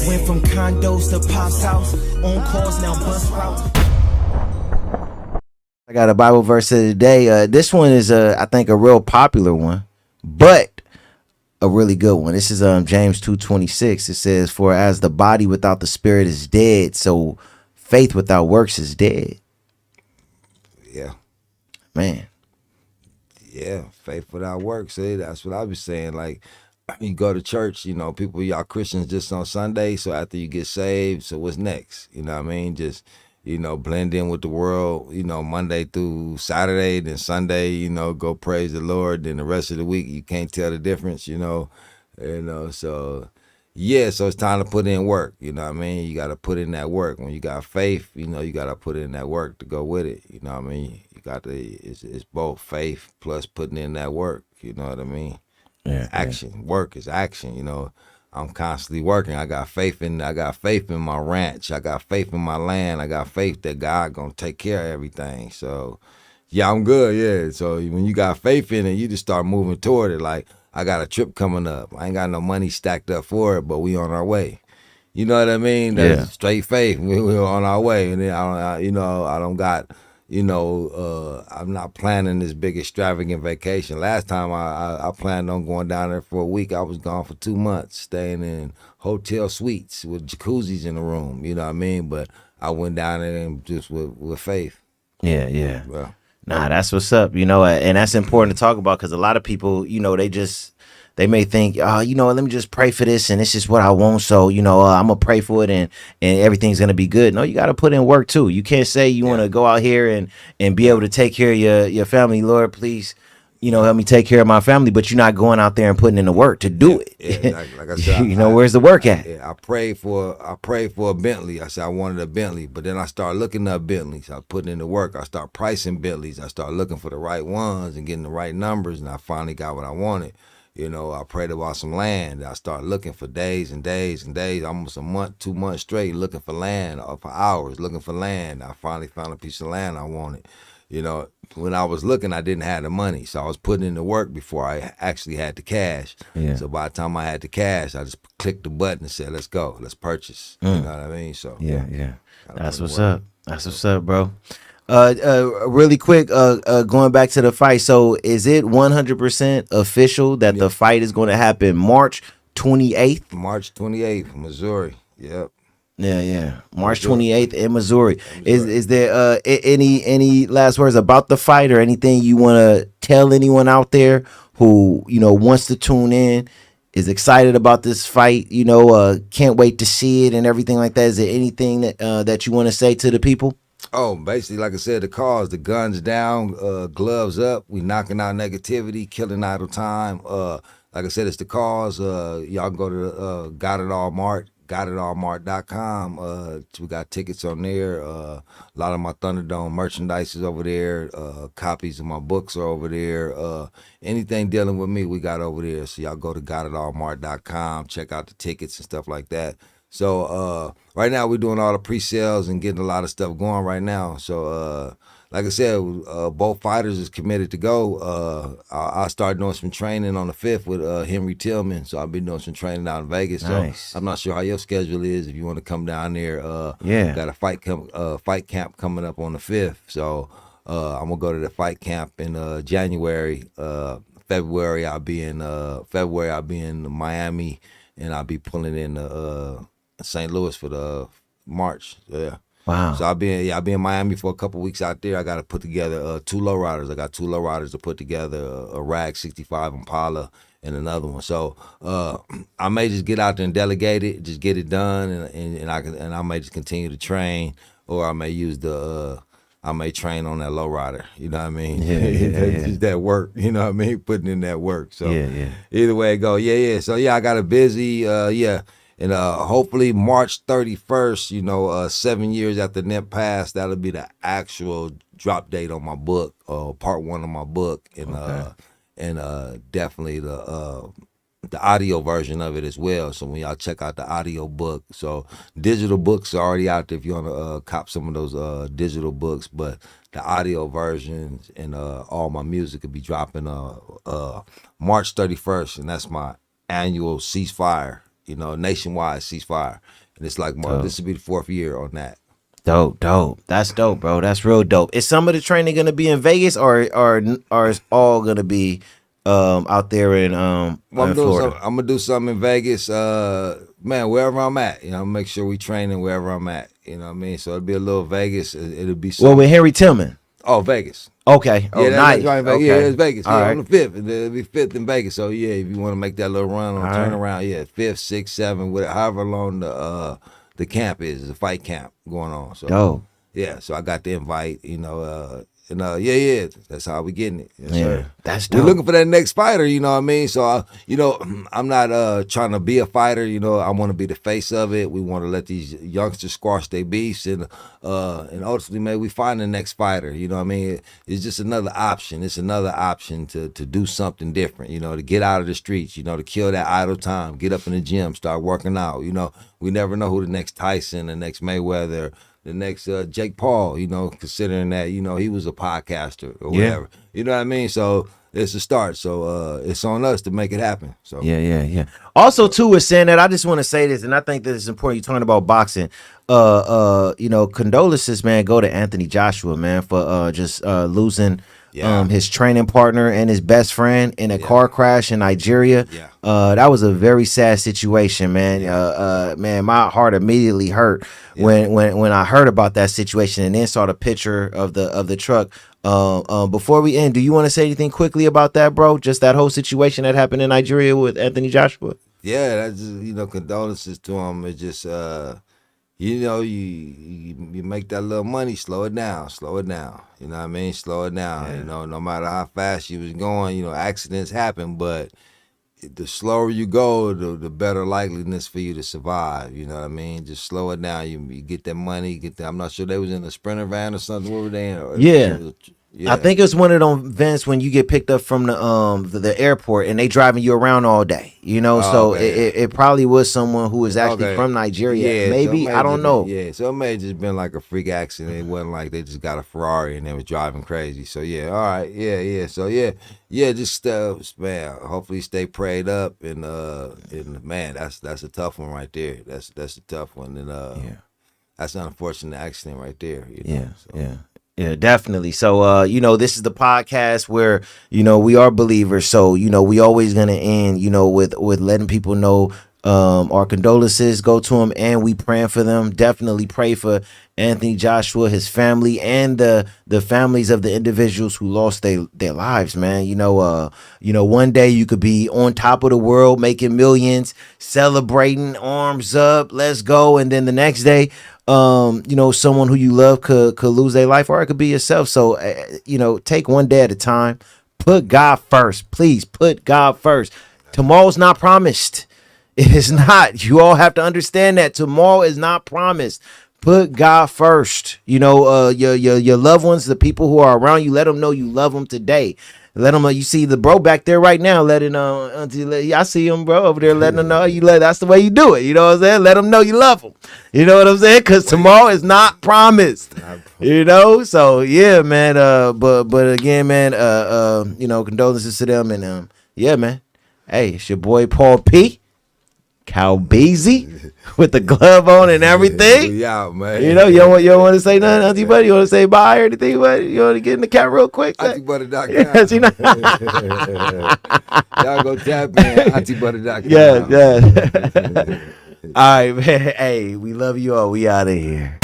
Went from condos to Pop's house. On calls now bus routes. I got a Bible verse of the day. This one is I think a real popular one, but a really good one. This is James 2:26. It says, "For as the body without the spirit is dead, so faith without works is dead." Yeah. Man. Yeah, faith without works. See, that's what I be saying. Like, you go to church, people, y'all Christians just on Sunday. So after you get saved, so what's next? You know what I mean? Just, blend in with the world, Monday through Saturday, then Sunday, go praise the Lord. Then the rest of the week, you can't tell the difference, so yeah, so it's time to put in work, you know what I mean? You got to put in that work. When you got faith, you got to put in that work to go with it, you know what I mean? You got to, it's both faith plus putting in that work, you know what I mean? Yeah, action. Work is action, I'm constantly working. I got faith in my ranch. I got faith in my land. I got faith that God gonna take care of everything. So yeah, I'm good, yeah. So when you got faith in it, you just start moving toward it. Like, I got a trip coming up. I ain't got no money stacked up for it, but we on our way. You know what I mean? That's straight faith. We're on our way. And then I don't got, I'm not planning this big extravagant vacation. Last time I planned on going down there for a week. I was gone for 2 months, staying in hotel suites with jacuzzis in the room. You know what I mean? But I went down there and just with faith. Yeah. Well, Nah, that's what's up, and that's important to talk about because a lot of people, they may think, let me just pray for this and this is what I want. So, I'm going to pray for it and everything's going to be good. No, you got to put in work too. You can't say you want to go out here and be able to take care of your family. Lord, please, help me take care of my family, but you're not going out there and putting in the work to do it. Yeah, exactly. Like I said, where's the work at? I prayed for a Bentley. I said I wanted a Bentley, but then I started looking up Bentleys. I put in the work. I start pricing Bentleys. I start looking for the right ones and getting the right numbers, and I finally got what I wanted. I prayed about some land. I started looking for days and days and days, almost a month, 2 months straight, looking for land, for hours, looking for land. I finally found a piece of land I wanted. When I was looking, I didn't have the money, so I was putting in the work before I actually had the cash. Yeah. So by the time I had the cash, I just clicked the button and said, "Let's go, let's purchase." You know what I mean? So yeah. That's what's up. That's what's up, bro. Really quick, going back to the fight. So is it 100% official that the fight is going to happen March 28th? March 28th, Missouri. Yep. Yeah. March 28th in Missouri. Is there any last words about the fight or anything you want to tell anyone out there who, wants to tune in, is excited about this fight, can't wait to see it and everything like that? Is there anything that you want to say to the people? Oh, basically, like I said, the guns down, gloves up. We knocking out negativity, killing idle time. Like I said, it's the cause. Y'all can go to Got It All Mart, gotitallmart.com. We got tickets on there. A lot of my Thunderdome merchandise is over there. Copies of my books are over there. Anything dealing with me, we got over there. So y'all go to gotitallmart.com, check out the tickets and stuff like that. So right now we're doing all the pre-sales and getting a lot of stuff going right now. So like I said, both fighters is committed to go. I'll start doing some training on the 5th with Henry Tillman. So I'll be doing some training out in Vegas. Nice. So I'm not sure how your schedule is. If you want to come down there, got a fight camp coming up on the 5th. So I'm gonna go to the fight camp in January. February I'll be in Miami, and I'll be pulling in St. Louis for the March. Yeah. Wow. So I'll be in Miami for a couple weeks out there. I got to put together 2 lowriders. I got 2 lowriders to put together, a Rag 65 Impala and another one. So I may just get out there and delegate it, just get it done, and I may just continue to train, or I may use I may train on that lowrider. You know what I mean? Yeah. Just that work. You know what I mean? Putting in that work. So Yeah. Either way it go. Yeah. So I got a busy. And hopefully March 31st, 7 years after Net Pass, that'll be the actual drop date on my book, part 1 of my book, and definitely the audio version of it as well. So when y'all check out the audio book, so digital books are already out there if you want to cop some of those digital books, but the audio versions and all my music will be dropping March 31st, and that's my annual ceasefire. You know, nationwide ceasefire, and it's like more. This will be the 4th year on that. Dope. That's dope, bro. That's real dope. Is some of the training gonna be in Vegas, or is all gonna be out there in Well, in Florida? I'm gonna do something in Vegas, man, wherever I'm at. You know, make sure we training wherever I'm at. You know what I mean? So it'll be a little Vegas. It'll be Well, with Henry Tillman. Oh, Vegas. Okay. Oh, Yeah, nice. Right, Okay. Yeah, it's Vegas. All Yeah, right. on the 5th. It'll be 5th in Vegas. So yeah, if you want to make that little run on All turnaround, yeah, 5th, 6th, 7th, however long the camp is, the fight camp going on. So Dope. yeah, so I got the invite, you know, and yeah, that's how we getting it. Yes, Yeah, sir. that's We're dope. looking for that next fighter, you know what I mean? So, you know, I'm not trying to be a fighter, you know, I want to be the face of it. We want to let these youngsters squash their beefs and ultimately, maybe we find the next fighter, you know what I mean? It's just another option. It's another option to do something different, you know, to get out of the streets, you know, to kill that idle time, get up in the gym, start working out, you know. We never know who the next Tyson, the next Mayweather, the next Jake Paul, you know, considering that, you know, he was a podcaster or whatever. You know what I mean? So it's a start. So it's on us to make it happen. So Yeah. Also, too, with saying that, I just want to say this, and I think that it's important. You're talking about boxing. You know, condolences, man, go to Anthony Joshua, man, for just losing his training partner and his best friend in a car crash in Nigeria. That was a very sad situation, man. Man, my heart immediately hurt when I heard about that situation and then saw the picture of the truck. Before we end, do you want to say anything quickly about that, bro? Just that whole situation that happened in Nigeria with Anthony Joshua? Yeah, that's just, you know, condolences to him. It's just you know, you make that little money, slow it down. You know what I mean? Slow it down. You know, no matter how fast you was going, you know, accidents happen, but the slower you go, the better likeliness for you to survive. You know what I mean? Just slow it down. You get that money. I'm not sure they was in a Sprinter van or something. What were they in? Yeah. I think it's one of them events when you get picked up from the airport and they driving you around all day. You know, it probably was someone who was actually from Nigeria. Maybe, I don't know. So it may have just been like a freak accident. It wasn't like they just got a Ferrari and they was driving crazy. So yeah, all right, yeah. So yeah, just man, hopefully stay prayed up and man, that's a tough one right there. That's a tough one and that's an unfortunate accident right there. You know, Yeah, definitely. So, you know, this is the podcast where, you know, we are believers. So, you know, we always going to end, you know, with letting people know our condolences go to them and we praying for them. Definitely pray for Anthony Joshua, his family, and the families of the individuals who lost their lives, man. You know, one day you could be on top of the world, making millions, celebrating, arms up, let's go. And then the next day, you know, someone who you love could lose their life, or it could be yourself. So, you know, take one day at a time. Put God first. Please put God first. Tomorrow's not promised. It is not. You all have to understand that tomorrow is not promised. Put God first. You know, your loved ones, the people who are around you, let them know you love them today. Let them know. You see the bro back there right now, letting I see him, bro, over there, letting them know that's the way you do it. You know what I'm saying? Let them know you love them. You know what I'm saying? Because tomorrow is not promised. You know, so yeah, man. But again, man. You know, condolences to them, and yeah, man. Hey, it's your boy Paul P. Cowboy with the glove on and everything. We out, man. You know, you don't want to say nothing, Auntie Buddy. You want to say bye or anything, buddy? You want to get in the cat real quick? AuntieButter.com. Yes, you know. Y'all go tap me at AuntieButter.com. Yeah. All right, man. Hey, we love you all. We out of here.